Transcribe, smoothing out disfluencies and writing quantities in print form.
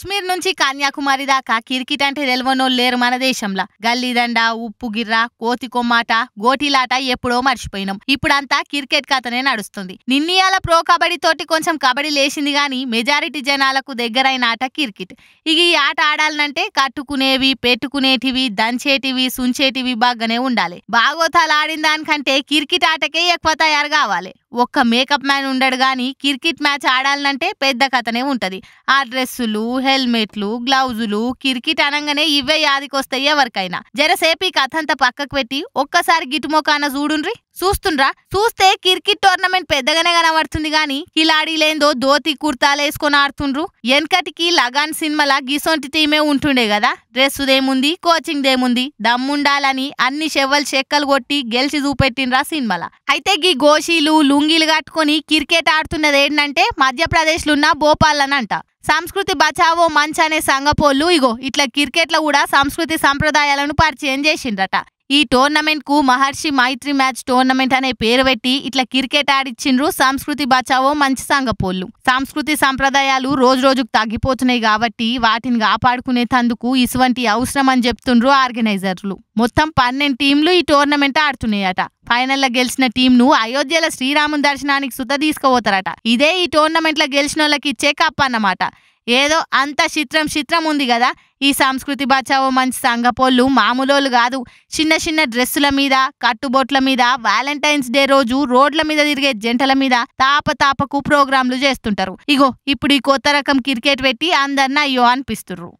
కాశ్మీర్ నుంచి కన్యాకుమారి దాకా క్రికెట్ అంటే తెలవనోళ్ళు లేరు మన దేశంలో. గల్లీదండ, ఉప్పు గిర్ర, కోతి కొమ్మాట, గోటీలాట ఎప్పుడో మర్చిపోయినాం. ఇప్పుడంతా క్రికెట్ కథనే నడుస్తుంది. నిన్నీయాల ప్రో కబడ్డీ తోటి కొంచెం కబడ్డీ లేచింది గాని మెజారిటీ జనాలకు దగ్గరైన ఆట క్రికెట్. ఇక ఈ ఆట ఆడాలంటే కట్టుకునేవి, పెట్టుకునేటివి, దంచేటివి, సుంచేటివి బాగానే ఉండాలి. బాగోతాలు ఆడిన దానికంటే క్రికెట్ ఆటకే ఎక్కువ తయారు కావాలి. ఒక్క మేకప్ మ్యాన్ ఉండడు గాని క్రికెట్ మ్యాచ్ ఆడాలంటే పెద్ద కథనే ఉంటది. ఆ డ్రెస్సులు, హెల్మెట్లు, గ్లౌజులు, క్రికెట్ అనగానే ఇవే యాదికొస్తాయి ఎవరికైనా. జరసేపు ఈ కథంతా పక్కకు పెట్టి ఒక్కసారి గిటుమోకాన చూడుండ్రి. చూస్తుండ్రా? చూస్తే క్రికెట్ టోర్నమెంట్ పెద్దగానే కనబడుతుంది గాని కిలాడీలేందో ధోతి కుర్తాలు వేసుకొని ఆడుతుండ్రు. వెనకటికి లగాన్ సినిమాల గిసొంటి టీమే ఉంటుండే కదా. డ్రెస్సుదేముంది, కోచింగ్ దేముంది, దమ్ముండాలని అన్ని చెవ్వలు చెక్కలు కొట్టి గెలిచి చూపెట్టిండ్రా సినిమాల. అయితే గీ గోషీలు, లుంగీలు కట్టుకొని క్రికెట్ ఆడుతున్నది ఏంటంటే మధ్యప్రదేశ్ లో ఉన్న భోపాల్ అని అంట. సంస్కృతి బచావో మంచ్ అనే సంఘపోళ్ళు ఇగో ఇట్లా క్రికెట్ లో కూడా సంస్కృతి సంప్రదాయాలను పరిచయం చేసిండ్రట. ఈ టోర్నమెంట్ కు మహర్షి మైత్రి మ్యాచ్ టోర్నమెంట్ అనే పేరు పెట్టి ఇట్లా క్రికెట్ ఆడిచ్చిండ్రు సంస్కృతి బచావో మంచి సంఘపోళ్ళు. సంస్కృతి సంప్రదాయాలు రోజు రోజుకు తగ్గిపోతున్నాయి కాబట్టి వాటిని కాపాడుకునేందుకు ఇటువంటి అవసరం అని చెప్తుండ్రు ఆర్గనైజర్లు. మొత్తం 12 టీంలు ఈ టోర్నమెంట్ ఆడుతున్నాయట. ఫైనల్ లో గెలిచిన టీం ను అయోధ్యలో శ్రీరాముని దర్శనానికి సుత తీసుకుపోతారట. ఇదే ఈ టోర్నమెంట్ లో గెలిచిన వాళ్ళకి ఇచ్చే కప్ అన్నమాట. ఏదో అంత చిత్రం ఉంది కదా. ఈ సంస్కృతి బచావో మంచి సంఘపోళ్ళు మామూలోళ్ళు కాదు. చిన్న చిన్న డ్రెస్సుల మీద, కట్టుబొట్ల మీద, వ్యాలంటైన్స్ డే రోజు రోడ్ల మీద తిరిగే జంటల మీద తాపకు ప్రోగ్రాంలు చేస్తుంటారు. ఇగో ఇప్పుడు ఈ కొత్త రకం క్రికెట్ పెట్టి అందరిని అయ్యో అనిపిస్తుర్రు.